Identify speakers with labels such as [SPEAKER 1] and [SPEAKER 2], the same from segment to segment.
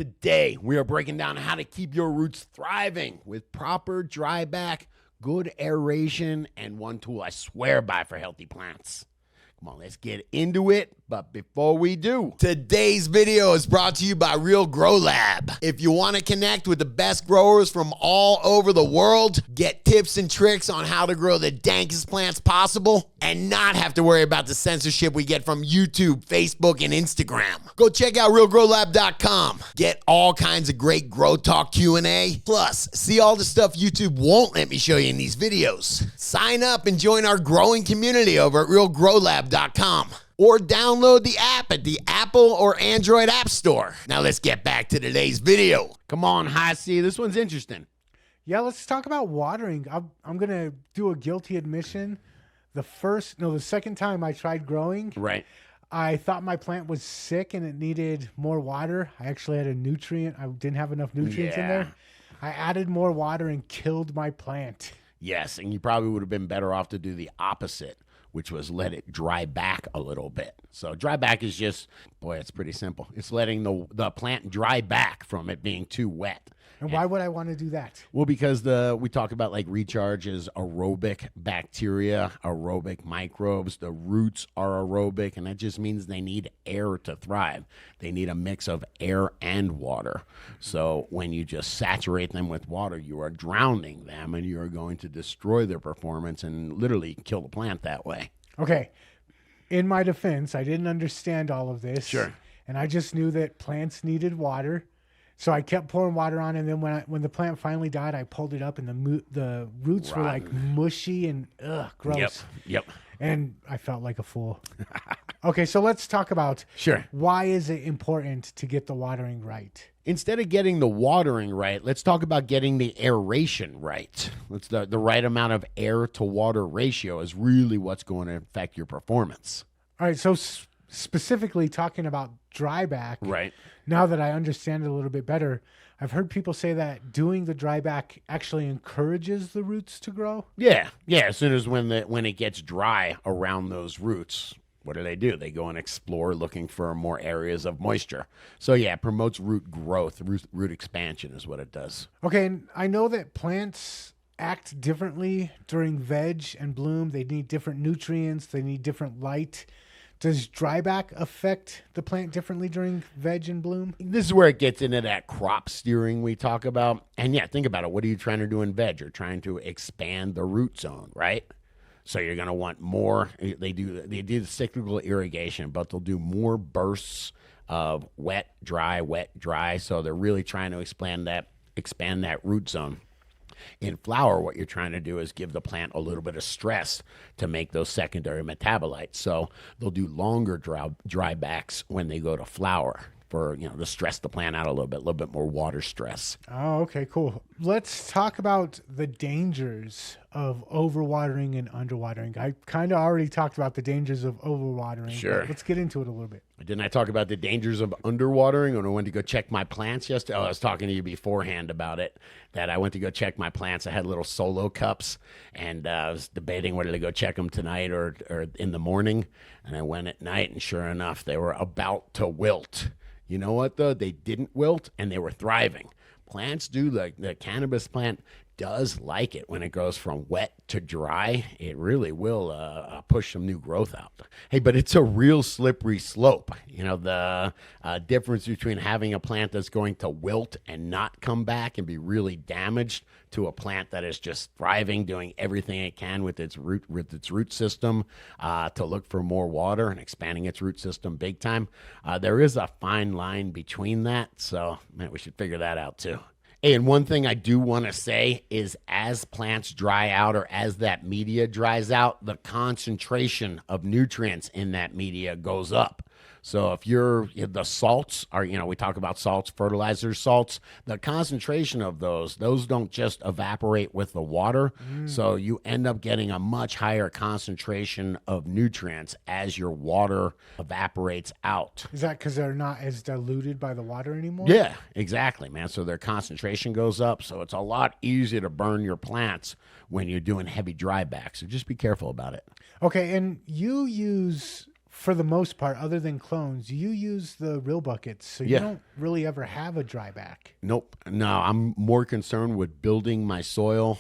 [SPEAKER 1] Today, we are breaking down how to keep your roots thriving with proper dryback, good aeration, and one tool I swear by for healthy plants. Come on, let's get into it. But before we do, today's video is brought to you by Real Grow Lab. If you want to connect with the best growers from all over the world, get tips and tricks on how to grow the dankest plants possible, and not have to worry about the censorship we get from YouTube, Facebook, and Instagram. Go check out realgrowlab.com. Get all kinds of great grow talk Q&A. Plus, see all the stuff YouTube won't let me show you in these videos. Sign up and join our growing community over at realgrowlab.com. Or download the app at the Apple or Android App Store. Now let's get back to today's video. Come on, High C, this one's interesting.
[SPEAKER 2] Yeah, let's talk about watering. I'm going to do a guilty admission. The second time I tried growing,
[SPEAKER 1] Right.
[SPEAKER 2] I thought my plant was sick and it needed more water. I actually had I didn't have enough nutrients in there. I added more water and killed my plant.
[SPEAKER 1] Yes, and you probably would have been better off to do the opposite, which was let it dry back a little bit. So dry back is just, boy, it's pretty simple. It's letting the plant dry back from it being too wet.
[SPEAKER 2] And why would I want to do that?
[SPEAKER 1] Well, because we talk about like recharge is aerobic bacteria, aerobic microbes. The roots are aerobic, and that just means they need air to thrive. They need a mix of air and water. So when you just saturate them with water, you are drowning them, and you are going to destroy their performance and literally kill the plant that way.
[SPEAKER 2] Okay. In my defense, I didn't understand all of this.
[SPEAKER 1] Sure.
[SPEAKER 2] And I just knew that plants needed water. So I kept pouring water on, and then when the plant finally died, I pulled it up, and the roots were like mushy and gross.
[SPEAKER 1] Yep.
[SPEAKER 2] And I felt like a fool. Okay, so let's talk about why is it important to get the watering right?
[SPEAKER 1] Instead of getting the watering right, let's talk about getting the aeration right. The right amount of air to water ratio is really what's going to affect your performance.
[SPEAKER 2] All right, so specifically talking about dryback,
[SPEAKER 1] right?
[SPEAKER 2] Now that I understand it a little bit better, I've heard people say that doing the dryback actually encourages the roots to grow.
[SPEAKER 1] Yeah. As soon as when it gets dry around those roots, what do? They go and explore looking for more areas of moisture. So yeah, it promotes root growth, root expansion is what it does.
[SPEAKER 2] Okay, and I know that plants act differently during veg and bloom. They need different nutrients. They need different light. Does dryback affect the plant differently during veg and bloom?
[SPEAKER 1] This is where it gets into that crop steering we talk about. And yeah, think about it. What are you trying to do in veg? You're trying to expand the root zone, right? So you're going to want more. They do the cyclical irrigation, but they'll do more bursts of wet, dry. So they're really trying to expand that root zone. In flower, what you're trying to do is give the plant a little bit of stress to make those secondary metabolites. So they'll do longer dry backs when they go to flower for, to stress the plant out a little bit more water stress.
[SPEAKER 2] Oh, okay, cool. Let's talk about the dangers of overwatering and underwatering. I kind of already talked about the dangers of overwatering.
[SPEAKER 1] Sure.
[SPEAKER 2] Let's get into it a little bit.
[SPEAKER 1] Didn't I talk about the dangers of underwatering when I went to go check my plants yesterday? Oh, I was talking to you beforehand about it, that I went to go check my plants. I had little solo cups, and I was debating whether to go check them tonight or in the morning. And I went at night, and sure enough, they were about to wilt. You know what, though? They didn't wilt, and they were thriving. Plants do, the cannabis plant does like it when it goes from wet to dry. It really will push some new growth out. Hey, but it's a real slippery slope. The difference between having a plant that's going to wilt and not come back and be really damaged to a plant that is just thriving, doing everything it can with its root system to look for more water and expanding its root system big time. There is a fine line between that. So, man, we should figure that out too. And one thing I do want to say is as plants dry out or as that media dries out, the concentration of nutrients in that media goes up. So if the salts are, we talk about salts, fertilizer salts, the concentration of those don't just evaporate with the water. So you end up getting a much higher concentration of nutrients as your water evaporates out.
[SPEAKER 2] Is that because they're not as diluted by the water anymore?
[SPEAKER 1] Yeah, exactly, man. So their concentration goes up. So it's a lot easier to burn your plants when you're doing heavy dry back. So just be careful about it.
[SPEAKER 2] Okay, and you use for the most part, other than clones, you use the real buckets, so you
[SPEAKER 1] Yeah.
[SPEAKER 2] don't really ever have a dryback.
[SPEAKER 1] Nope. No, I'm more concerned with building my soil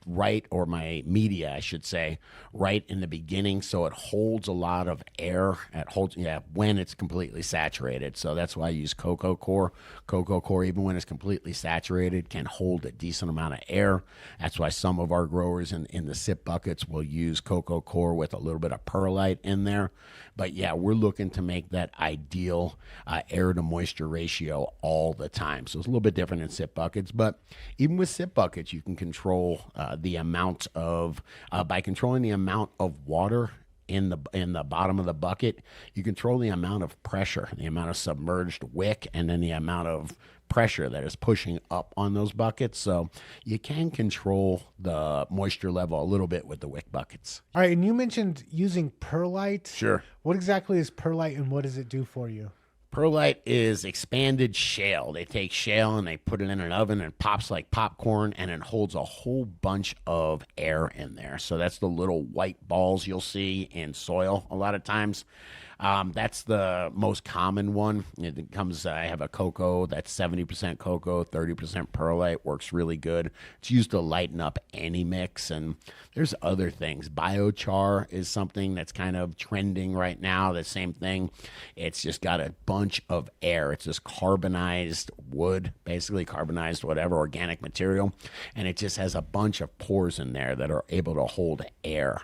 [SPEAKER 1] right, or my media, I should say, right in the beginning, so it holds a lot of air. It holds, when it's completely saturated. So that's why I use cocoa core. Cocoa core, even when it's completely saturated, can hold a decent amount of air. That's why some of our growers in the sip buckets will use cocoa core with a little bit of perlite in there. But yeah, we're looking to make that ideal air to moisture ratio all the time. So it's a little bit different in sip buckets, but even with sip buckets, you can control the amount of by controlling the amount of water in the bottom of the bucket. You control the amount of pressure, the amount of submerged wick, and then the amount of pressure that is pushing up on those buckets. So you can control the moisture level a little bit with the wick buckets.
[SPEAKER 2] All right, and you mentioned using perlite.
[SPEAKER 1] Sure.
[SPEAKER 2] What exactly is perlite, and what does it do for you?
[SPEAKER 1] Perlite is expanded shale. They take shale and they put it in an oven and it pops like popcorn, and it holds a whole bunch of air in there. So that's the little white balls you'll see in soil a lot of times. That's the most common one. It comes, I have a cocoa that's 70% cocoa, 30% perlite, works really good. It's used to lighten up any mix, and there's other things. Biochar is something that's kind of trending right now, the same thing. It's just got a bunch of air. It's this carbonized wood, basically carbonized whatever, organic material, and it just has a bunch of pores in there that are able to hold air.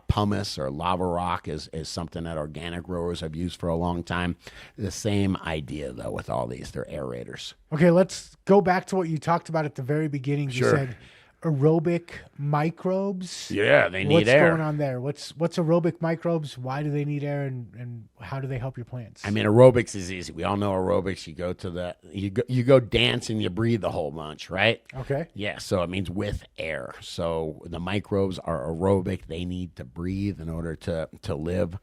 [SPEAKER 1] Pumice or lava rock is something that organic growers have used for a long time. The same idea, though, with all these. They're aerators.
[SPEAKER 2] Okay, let's go back to what you talked about at the very beginning. You
[SPEAKER 1] Sure.
[SPEAKER 2] said aerobic microbes.
[SPEAKER 1] Yeah, they need
[SPEAKER 2] What's
[SPEAKER 1] air.
[SPEAKER 2] going on there? What's aerobic microbes? Why do they need air, and how do they help your plants?
[SPEAKER 1] I mean, aerobics is easy. We all know aerobics. You go to you go dance and you breathe a whole bunch, right?
[SPEAKER 2] Okay.
[SPEAKER 1] Yeah, so it means with air. So the microbes are aerobic. They need to breathe in order to live.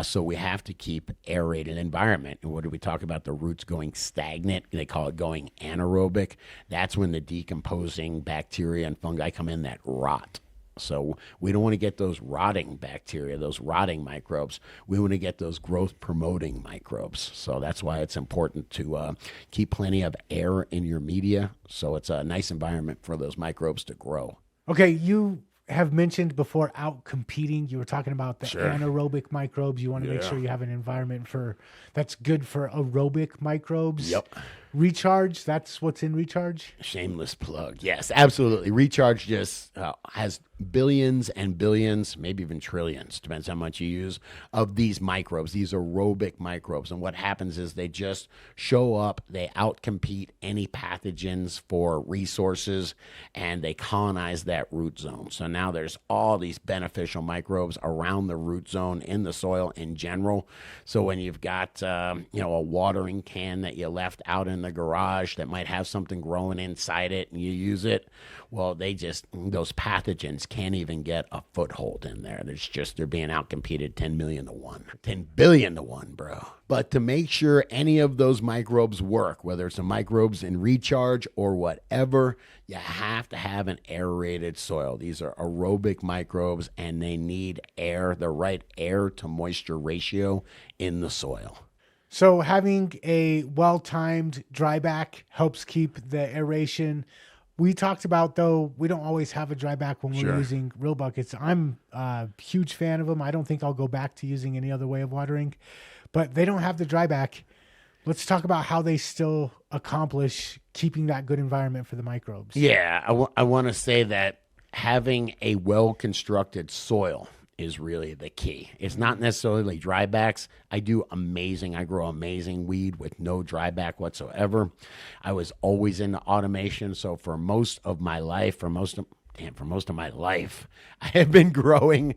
[SPEAKER 1] So we have to keep aerated environment. And what do we talk about? The roots going stagnant. They call it going anaerobic. That's when the decomposing bacteria and fungi come in that rot. So we don't want to get those rotting bacteria, those rotting microbes. We want to get those growth promoting microbes. So that's why it's important to keep plenty of air in your media, so it's a nice environment for those microbes to grow.
[SPEAKER 2] Okay, you have mentioned before out competing. You were talking about the
[SPEAKER 1] Sure.
[SPEAKER 2] anaerobic microbes. You want to make
[SPEAKER 1] Yeah.
[SPEAKER 2] sure you have an environment that's good for aerobic microbes.
[SPEAKER 1] Yep.
[SPEAKER 2] Recharge, that's what's in recharge.
[SPEAKER 1] Shameless plug. Yes, absolutely. Recharge just has billions and billions, maybe even trillions, depends how much you use, of these microbes, these aerobic microbes. And what happens is they just show up, they outcompete any pathogens for resources, and they colonize that root zone. So now there's all these beneficial microbes around the root zone in the soil in general. So when you've got a watering can that you left out in the garage that might have something growing inside it and you use it, well, those pathogens can't even get a foothold in there. They're being outcompeted 10 million to 1, 10 billion to 1, bro. But to make sure any of those microbes work, whether it's the microbes in recharge or whatever, you have to have an aerated soil. These are aerobic microbes, and they need air, the right air to moisture ratio in the soil.
[SPEAKER 2] So having a well-timed dryback helps keep the aeration. We talked about, though, we don't always have a dryback when we're
[SPEAKER 1] Sure.
[SPEAKER 2] using real buckets. I'm a huge fan of them. I don't think I'll go back to using any other way of watering, but they don't have the dryback. Let's talk about how they still accomplish keeping that good environment for the microbes.
[SPEAKER 1] Yeah, I want to say that having a well-constructed soil is really the key. It's not necessarily drybacks. I grow amazing weed with no dryback whatsoever. I was always into automation, so for most of my life, I have been growing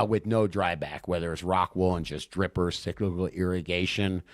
[SPEAKER 1] with no dryback, whether it's rock wool and just dripper, cyclical irrigation.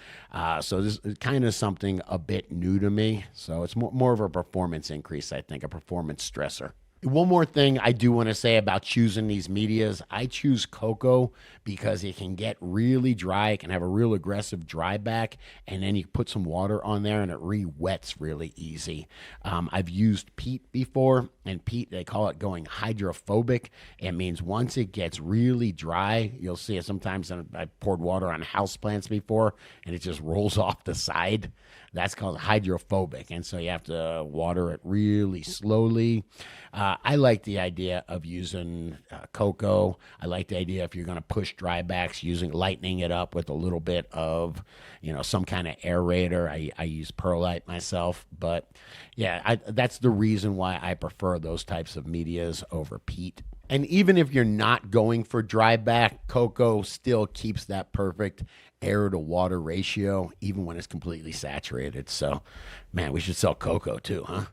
[SPEAKER 1] So this is kind of something a bit new to me. So it's more of a performance increase, I think, a performance stressor. One more thing I do want to say about choosing these medias. I choose cocoa because it can get really dry. It can have a real aggressive dry back, and then you put some water on there and it re-wets really easy. I've used peat before, and peat, they call it going hydrophobic. It means once it gets really dry, you'll see it sometimes. I poured water on houseplants before, and it just rolls off the side. That's called hydrophobic, and so you have to water it really slowly. I like the idea of using cocoa. I like the idea if you're going to push drybacks, lightening it up with a little bit of, some kind of aerator. I use perlite myself, but yeah, that's the reason why I prefer those types of medias over peat. And even if you're not going for dryback, cocoa still keeps that perfect air to water ratio, even when it's completely saturated. So, man, we should sell cocoa too, huh?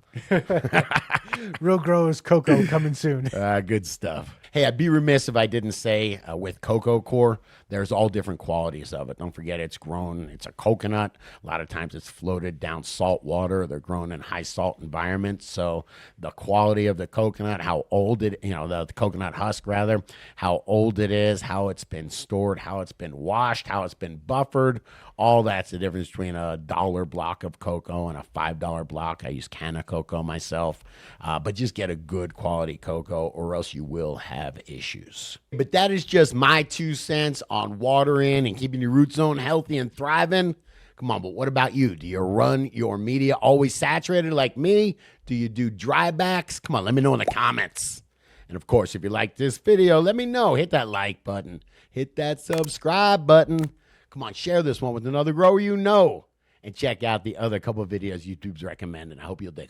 [SPEAKER 2] Real growers cocoa coming soon.
[SPEAKER 1] Good stuff. Hey, I'd be remiss if I didn't say with cocoa core, there's all different qualities of it. Don't forget it's a coconut. A lot of times it's floated down salt water. They're grown in high salt environments. So the quality of the coconut, how old the coconut husk rather, how old it is, how it's been stored, how it's been washed, how it's been buffered, all that's the difference between a $1 block of cocoa and a $5 block. I use Canna cocoa myself, but just get a good quality cocoa or else you will have issues. But that is just my 2 cents on watering and keeping your root zone healthy and thriving. Come on, but what about you? Do you run your media always saturated like me? Do you do drybacks? Come on, let me know in the comments. And of course, if you like this video, let me know. Hit that like button. Hit that subscribe button. Come on, share this one with another grower you know. And check out the other couple of videos YouTube's recommending. I hope you'll dig them.